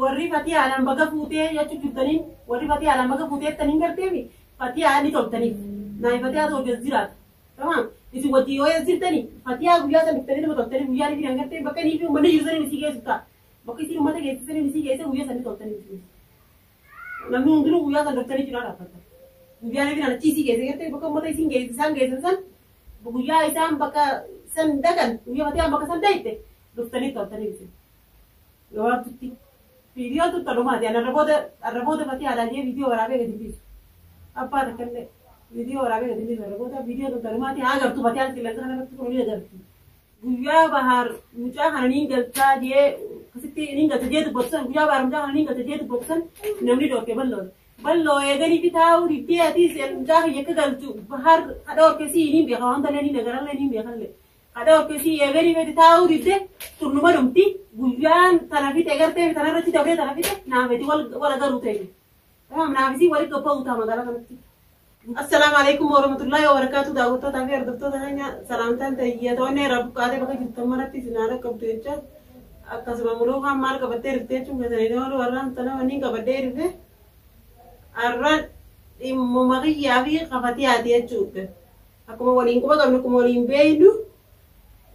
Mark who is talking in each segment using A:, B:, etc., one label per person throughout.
A: warri fatii haalaan baga fuutee jechuun jirtaniin warri fatii haalaan baga fuutee taniin garteemi fatii haalaan toltaniif naani fatii haa tolches jiraata tamam isin wajji yoo jirtanii fatii haa guyyaa san dhuftanii nama toltanii guyyaa ni fidan gartee bakka nii fi uummanni jiru sanii isii geessu ta'a bakka isin uummata geessisanii isii geesse guyyaa sanii toltanii namni hundinuu guyyaa san dhuftanii jira dhaabbata guyyaa ni fidan achi isii geesse gartee bakka uummata isin geessisan geessan san guyyaa isaan bakka san dagan guyyaa fatii haa bakka san dayite dhuftanii toltanii isin gabaabtutti video tu terlalu mati. Arraboda pati ada je video orang apa ketinggi. Apa terkena video orang apa ketinggi arraboda video tu terlalu mati. Agar tu pati ada silang sana tu kalau dia agar. Gua bahar muka hani galta je kasih ini galta je tu bosan. Gua bahar muka hani galta je tu bosan. Namni dor ke ballo. Ballo egan ini tahu di dia di sel muka ye ke galtu. Bahar ada orang kesi ini biar kawan tanya ini negara lain ini biar kan le. Ada orang kesi egan ini tahu di dia turnuma rumti. Guyan tanafite agarte tanarati dawle tanafite naameti wala garutayni tamam naamisi wali topa utama dala kanati assalamu alaykum wa rahmatullahi wa barakatuh daawwato tafi ardafto tanya salamtan tayyatone rabb qaade baka jittammarati sinara kabtecha akkasuma muloo kan maal qabatte irteechu ngatani warran tana wani qabadde irfe arra immo magiya fi qafati atiyachuute akkuma waliin quba qabnu kuma waliin beeynu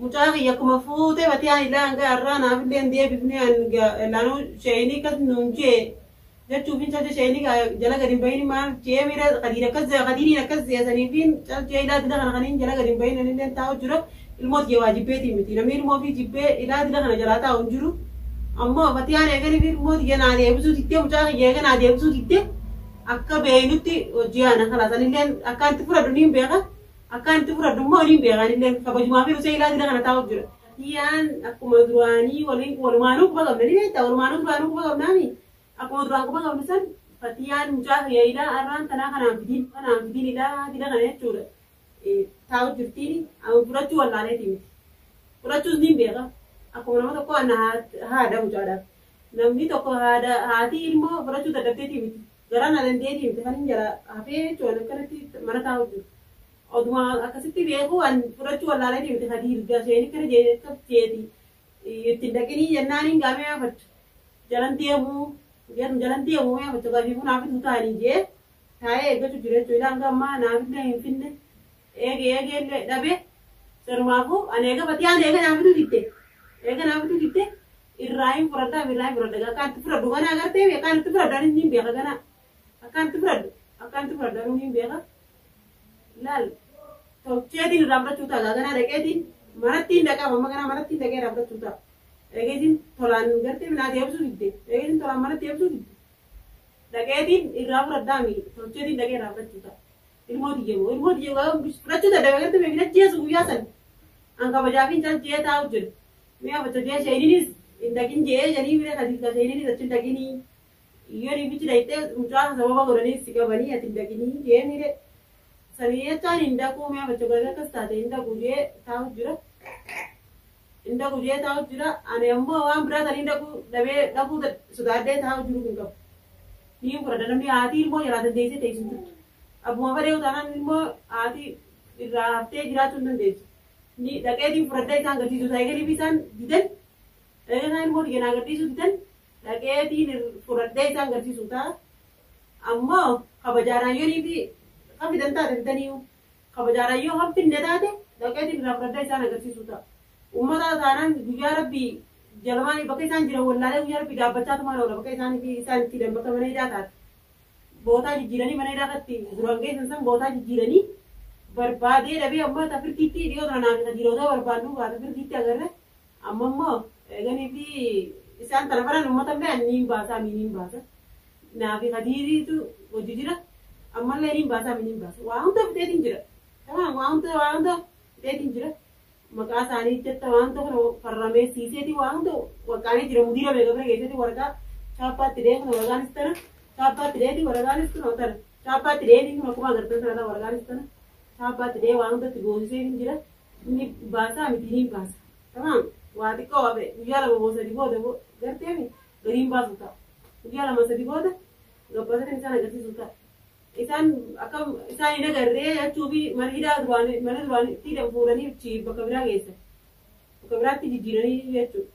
A: mutaki ya kuma fute bati ani langa arana aflen dia bifne an lanu shayni kas nunje ja chubin cha shayni ga jala gadin bayni ma je mira qadira qadiri nakas ya sanifin cha je ila dida kana kanin jala gadin bayni nen taw juro ilmot je wajibeti miti na mir mo fi jibbe ila dida kana jala taw juro amma bati ani gani bir mo ye na de busu titte mutaki ye ga na de busu titte akka beinuti ojiana khala sanilen akan tifura dunim bega akan tu pura dumma ni biar ni len kabajuma fi rusai lagi dengan tahu jura ian aku madruani walin walmanu ku bagam ni tahu walmanu ku bagam nami aku madruan ku bagam nisan fatian mujah ya ila aran tanah kana bidin ila tidak kana jura tahu jurti ni aku pura cu wala le timi pura cu ni biar aku nama to ko ana ada mujada namni to ko ada hati ilmu pura cu tak dapat timi garan ada dia timi kan jara ape cu ana kana ti mana tahu jura Oduma akasitti beeku an fudhachuu wallaalee deemte sadii hirgaasee kana jeetti jeeti ittiin dhaqanii jennaan hin gaamee hafatu jalan deemuu hafatu gaaffii kun haafitu ta'anii jee taa'ee eeggatu jira jechuudha hanga ammaa naafillee hin finne eegeellee dhabe sarumaafuu an eega fatii an eega naafitu ditte irraa hin fudhadha akkaan itti fudhadhu kana agartee akkaan itti fudhadhaan hin beeka kana akkaan itti fudhadhaan hin beeka laal tolcheetiin raabdachuuta gaagana dhaqeetiin manattiin dhaqaa mamma kana manattiin dhaqee raabdachuuta eegeetiin tolaan gartee minaa deebisuu didde eegeetiin tolaan manatti deebisuu didde dhaqeetiin irraa fudhadhaami tolcheetiin dhaqee raabdachuuta ilmoo diyyee fudhachuuta dhabe gartee beekna jeesu guyyaa san an kabajaafiin cal jee taa'u jiru mi'a facha jee sheeninis hin dhaqin jee janii bira kadiika sheeninis achi hin dhaqinii yoo dhiibichi dhayxee mucaa sababa godhanii si qabanii ati hin dhaqinii jee mire Saniyetaan inda ku mea baca gaya kastate inda kuje tahu jura ane ammo awam berada inda ku dabe daku sudah ada tahu juru kengkap ni pura dalam ni hati ilmu jalan desi teisun tu abu apa dia utanan ilmu hati irate jiratun dan desi ni dake di pura dai sang kerja susah ke lipisan didan kan ilmu dia nak kerja didan dake di pura dai sang kerja susah ammo kabajaran yo ni bi Kami danta ada niu, kabajara yo ham pindah ada, dapat di berapa sana kerja suta. Umar ada sana gujar bi jalan pakai sana jira wala gujar bi dapat baca teman orang pakai sana bi sana tidak pakai mana jatah. Bota jirani mana jatah ti, durangge sensan bota jirani berbadi tapi amma tapi kita dia orang nak kita jiroda berbadu tapi kita agar amma gani bi sana tanpa nama tapi nim bahasa. Nah bi hadiri itu wujudnya amma lerin bahasa minim bahasa waang to te tinjira tamam waang to te tinjira maka sani chetta waang to parrame sise ti waang to wakani jira mudira bega bega gese ti warga chapa tire no warganistana chapa tire ti warganistana otar chapa tire ni no kuma garta sana warganistana chapa tire waang to gozi se tinjira ni bahasa minim bahasa tamam wadi ko abe yala bo se di bodo garte mi garim bahasa yala masa di bodo gapasa ni sana gati suta isan akam isan ina garre ya chubi marida durani tidak purani ci bakabra gese bakabra ti jirani ya chu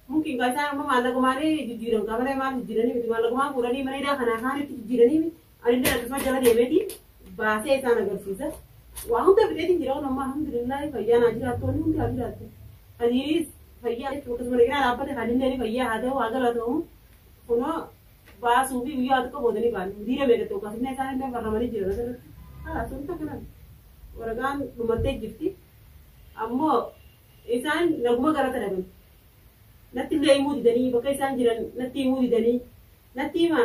A: mungkin kaisan amma mallaqa malee jijjiiran qabale maal jijjiiranii miti mallaqa maa fuudhanii mana hidhaa kanaa kaanitti jijjiiranii miti anillee akkasuma jala deemeeti baasee isaan agarsiisa waa hunda fidheetiin jira amma alhamdulillah fayyaa naa jiraattoonni hundi haa jiraatte hadiiris fayyaa akkasuma dhiqinaa dhaabbate kanillee fayyaa haa ta'u haa galatamu kunoo baasuu fi guyyaa tokko boodanii baane diira beekate akkasuma isaan illee barramanii jiran asirratti haa sunta kanan waraqaan dhumattee jirti ammoo isaan naguma garata dhaban natti illee himuu didanii bakka isaan jiran natti himuu didanii natti hima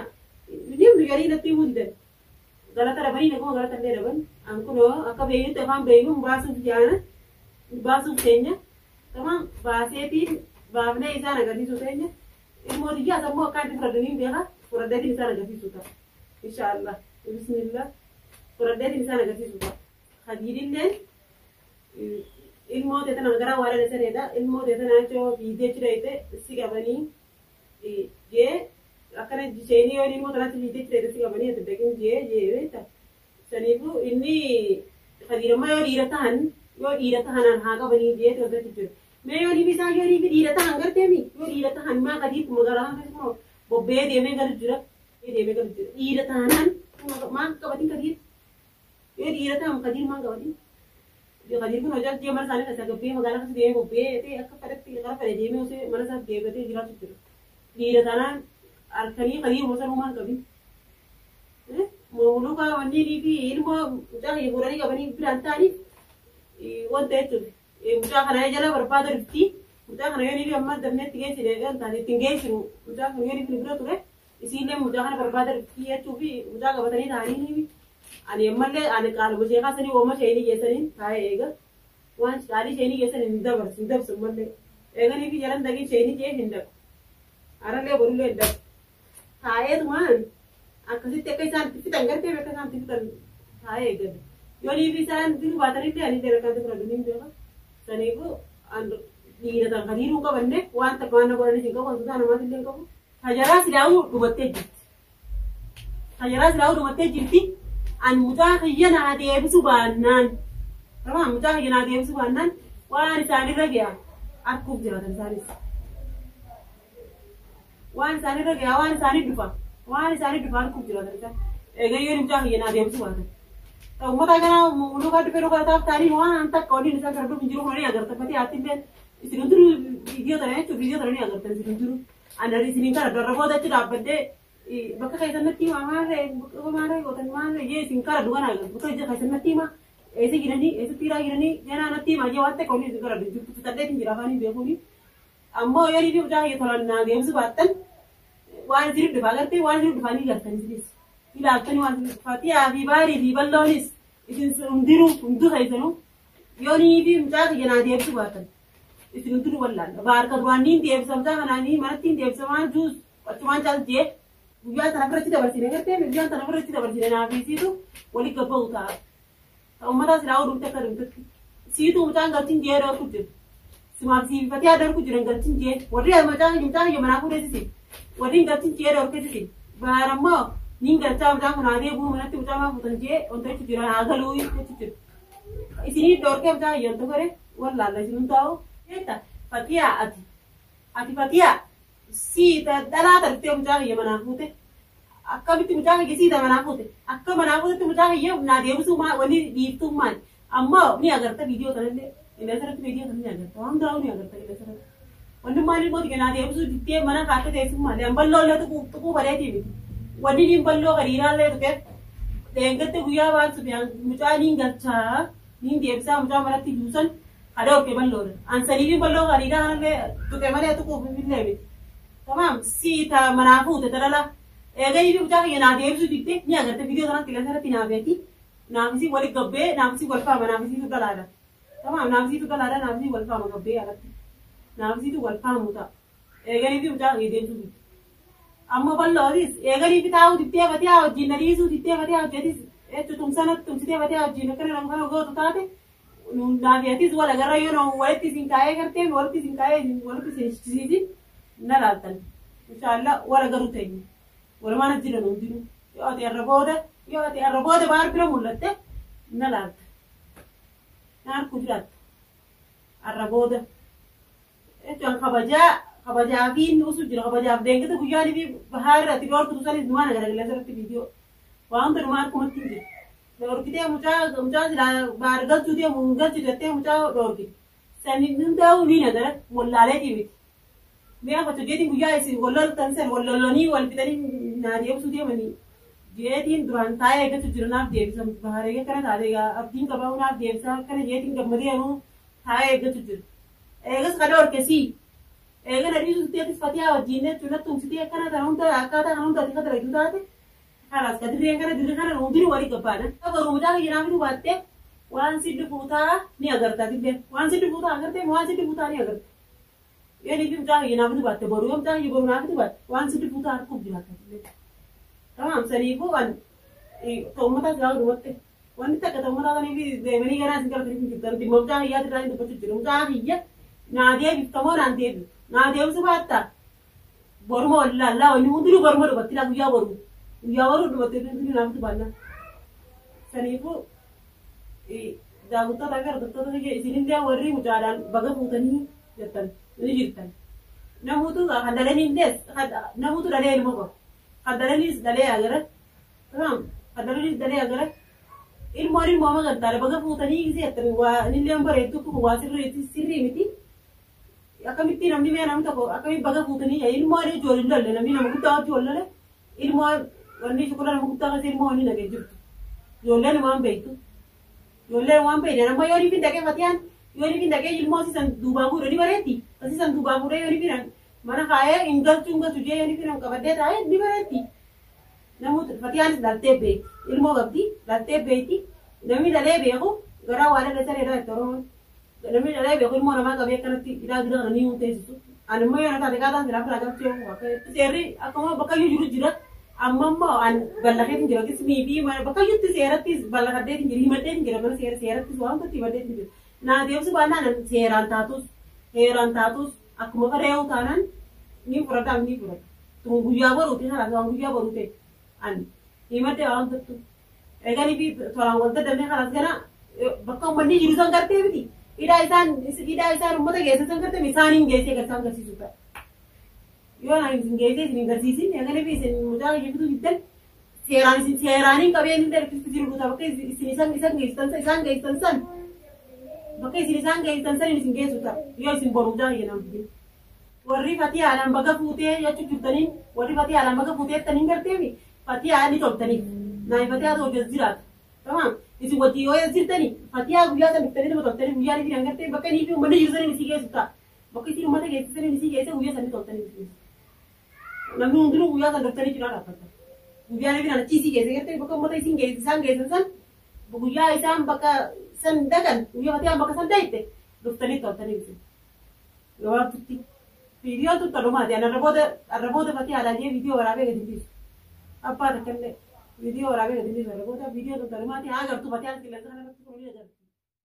A: nimmi garii natti himuu didan galata dhabanii naguma galata illee dhaban an kunoo akka beeynutti afaan beeynuun baasuuf jaana baasuuf teenya tamam baaseetiin baafnee isaan agarsiisuu teenya ilmoo diyyaas ammoo akkaan fudhadaniin beeka fudhaddeetiin isaan agarsiisuu ta'a inshaallah bismillah fudhaddeetiin isaan agarsiisuu ta'a hadiidilleen ilmoo teetan gara waara sareeda ilmoo teetan achoo fiidee jireete si qabanii jee akkana jisheenii yoo ilmoo tanatti fiidee jireete si qabanii ati dakin jee beekta saniifu inni hadiirama yoo dhiira tahan haa qabanii jee teessatti jiru mee yoo dhiibi isaa yoo dhiibi dhiira tahan garteemi yoo dhiira tahan maa kadiitu magaalaa keessumoo bobbee deemee galu jira dhiira tahanan maa qabatiin kadiir yoo dhiira tahan kadiir maa qabatiin Kadir pun aja dia mana sana kasih kopi, magala kasih dia kopi, itu aku pada dia mesti mana sah dia betul jelas itu. Di sana, artinya kadir masa rumah kami. Mulu ka wani ni ilmu udah ibu rani kabani berantah ni, wanita itu, udah karena jalan berpada rifti, udah karena ni amma damne tiga sih kan tadi tinggal sih, udah karena ni berbeda tu isinya udah karena berpada rifti ya tu udah kabatani hari ni. आणि एमएलए आणि काल म्हणजे एकासनी ओमा शैनी गेसनी काय एक वन काली शैनी गेसनी निंदा संबंध एगनी की जलन दगी शैनी जे हिंद अरले बोलले हिंद काय तुमान आकसी ते काही सांगते ती तंगरते वेका सांगते ती काय एक योनी भी सान ती बातरी ते आणि ते रकाते प्रदुनिन देवा सनेको अन नीर ता खनीरू का बन्ने वान तकवान को ने सिंको को दान मा दिले को हजारा सिलाऊ दुमते जिती an mutakhiyana adeebsu baannaan tamam mutakhiyana adeebsu baannaan waan isaanii ragiya akkuf jiraatan isaanis waan isaanii ragiya waan isaanii dhufa akkuf jiraatan isaan eegayyoon mutakhiyana adeebsu baatan ummata kana muluka dhufe dhufa taaf taanii waan anta qoodiin isaa gardu jiru horii agartan fati aatilleen isin duru viidiyoo taranii agartan isin duru anari isinin kana darrabooda achi dhaabbadde bakka keessatti maarree gootan maarree jee isin kara dhugan agarra bakka keessatti ma eessa jiranii eessa tiiraa jiranii janaa natti ma jee waan ta'e qonni gara jirtu fitadheetiin jira afaanii beekuuni ammoo yoo dhiibii mucaa kiyya tolannaa deemsu baattan waan isin dhufa agartee waan isin dhufaanii gartan isinis ilaaltanii waan fatiyaa fi baarii fi balloonis isin hunduu keessanuu yoo dhiibii mucaa kiyya naa deemsu baattan isin hunduu wallaalla baarka duraaniin deemsa mucaa kanaanii manattiin deemsa waan juus achumaan caaltee guyyaa sana biratti dabarsine gartee guyyaa sana biratti dabarsine naafisiitu wali gabba'u ta'a. Ummata silaa oduutti akka dhumtutti. Siitu mucaan galchin jee dhoorku jiru. Simaaf siifatee adarku jiran galchin jee. Warri mucaan manaa fuudhesisi. Warri galchin jee dhoorkesisi. Baarammoo niin galchaa mucaan kun aadee buu manatti mucaa maa fuutan jee wanta jechu jira haa galuu jechu jiru. Isinii dhoorkee mucaa hayyantu gore wallaalla isin taa'u. Jeetta fatiyaa ati fatiyaa. Siita dhalaa tartee mucaa kiyya manaa fuute akkamitti mucaa kiyya siita manaa fuute akka manaa fuutetti mucaa kiyya naa deebisuu wanni dhiiftummaan ammoo ni agarta viidiyoo sanallee inda sarratti viidiyoo sana ni agarta waan duraa'u ni agarta inda sarratti wanni maaliif mootii naa deebisuu dittee mana kaata teessummaa balloollee tuquu bareetii miti wanni niin balloo qadiiraallee tuqee deengatte guyyaa baansu mucaa niin galchaa niin deebisaa mucaa manatti juusan kadha okkee balloodha ansanii balloo qadiiraallee tuqee malee tuquuf illee miti. Tamam, siita manaa fuute tarala eeganii fi mucaa kiyya naa deebisuu diddee ni agarta viidiyoo kanatti keessatti naafeeti naafisii wali gabbee naafisii wal faama naafisiitu galaadha. Tamam, naafisiitu galaadha naafisii wal faama gabbee alatti naafisiitu wal faamu ta'a eeganii fi mucaa kiyya deebisuu didde. Amma ballootis eeganii fi taa'uu diddee fatee wajjin na dhiisuu diddee fatee hojjetis tumsitee fatee wajjin akkana nama kana gootu taate naafeetis wal agarra yoo walitti isin kaa'ee gartee walitti isin kaa'ee walitti isin shisiisin. Nalaaltan inshallah wala garuteenye walumaan jiran hundinuu yoo ati har'a booda baar bira mul'atte nalaalta naan kuduraatti har'a booda jechuun kabajaa kabajaafin usu jira kabajaaf deengete guyyaani fi bahaarra ati dhorku tusanis dumaan agaragalee asirratti viidiyoo waan hundumaa akkumatti hin jiru. Dhorkitee mucaa silaa baar galchuutee mun galchu jettee mucaa dhorkite. Sani hundaa'uu ni nagara wallaalee dhiibiti. Mi'a faccu jeetiin guyyaa isin walloltan san wallolanii wal fixanii naadiyee deemanii jeetiin duraan taa'ee eeggatu jiru naaf deebisa baharee kana taatee abdiin qabaa naaf deebisa kana jeetiin gammadeenu taa'ee eeggatu jiru. Eegas ka dhorkesii. Eega nadhiisu teetis fatiyaa wajjin jechuun tumsitee akkana ta'an hunda akkaataa kan hundaati kan dalagdu taate kanas ka dirreen kana dirree kana hundinuu walii qabbaadha. Garuu mucaa fayyadamaa bituu baattee waan siddi fuutaa ni agarta dillee waan siddi fuutaa agartee waan siddi fuutaa ni agarta. Yoo ni mucaa fayyadamaa bituu baatte boruu yoo mucaa fayyadamaa bituu baatte waan siddi fuutaa harkuuf jiraata dillee. Tamam saniifuu waan ta'ummataa siraa dhumatte wanti takka ta'ummataa saniif deemanii garaa isin galfatanii hin jirtan dhimma mucaa fayyaa dirraa hin dubbachuu jiru mucaa fayya naa deebiftamoo naan deebifu. Naa deemsu baatta boruma wallaalaa wanni hundinuu boruma dhumatti laa guyyaa boruu dhumattee hundinuu naamtu baannaa. Saniifuu daawwattoota fi hordoftoota isinillee warri mucaadhaan baga fuutanii jettan ni jirtan. Namoota kan dalaniin dees namoota dalee ilma qabu. Kan dalaniis dalee agara. Kan dalaniis dalee agara. Ilmoon ilmoo magantaadha baga fuutanii gisee jettan waa inillee bareeddu waa sirrii miti. Akkamitti namni mee namni tokko akkamitti baga fuutanii ilmoo ijoollee lolle namni nama guddaa wajji wal lole ilmoo wanni shukkula nama guddaa kasi ilmoo wanni nagee jirtu ijoolleen waan beektu ijoolleen waan beekne nama yoo nifin dhaqee fatiyaan yoo nifin dhaqee ilmoo sisan duubaa fuudhee ni bareetti sisan duubaa fuudhee yoo nifin mana kaayee hin galchu jee yoo nifin qabaddee taa'ee ni bareetti namoota fatiyaan dhaltee beekti ilmoo qabdi dhaltee beekti namni dhalee beeku garaa waa dhalee saree irraa itti oromoon. Namni dhalee beeku ilmoo namaa qabee akkanatti hidhaa jira kana ni hunteessisu. Ani immoo yoo taate kaataan siraa firaa galchee seerri akkuma bakkayyuu jiru jira. Amma immoo an ballakeetiin jira kismii fi bakkayyuutti seerattis ballakaddeetiin jira himaddeetiin jira mana seerattis waan tokko himaddeetiin jira. Naa deemsi baannaan seeraan taatus heeraan taatus akkuma qareewu taanaan ni fudhata ni fudhata. Tun guyyaa boruuti haala waan guyyaa boruu ta'e an himaddee waan tokko. Eeganii fi tolaan wal daddabnee halas gana bakka uummanni jiru san gartee miti. Ida isaan ummata geessisan gartee isaaniin geessee gartaan garsiisu ta'a. Yoo na isin geessee isin garsiisin eeganii fi isin mucaa hojjetu jiddan seeraaniin qabeen illee rikkistuu jiru guutaa bakka isin isaan geessisan san bakka isin isaan geessisan san isin geessu ta'a. Yoo isin boru mucaa hojjetan fidin. Warri fatii haalaan baga fuutee jechuu jirtaniin warri fatii haalaan baga fuutee taniin garteemi fatii haalaan ni toltaniif. Naa fatii haa ta'u jiraata. Tamam. Isi wajji yoo jirtani fatiyaa guyyaa san biftanii nama toltanii guyyaa ni fidan gartee bakka ni fi uummanni jiru sanii si geessu ta'a. Bakka isin uummata geessisanii ni si geesse guyyaa san ni toltanii si geessu. Namni hundinuu guyyaa san doftanii cinaa dhaabbata. Guyyaa ni fidan achii si geesse gartee bakka uummata isin isaan geessan san guyyaa isaan bakka san dagan guyyaa fatiyaan bakka san dayite doftanii toltanii si. Gabaabtutti viidiyoon tutta dhumaati arraboota fatiyaadhaan jee viidiyoo waraabee gadi biisu. Abbaa takkallee. Video waraabee gadi biisu arraboota viidiyoo tutta dhumaati haa gartuu fatiyaan qilleensa kanarratti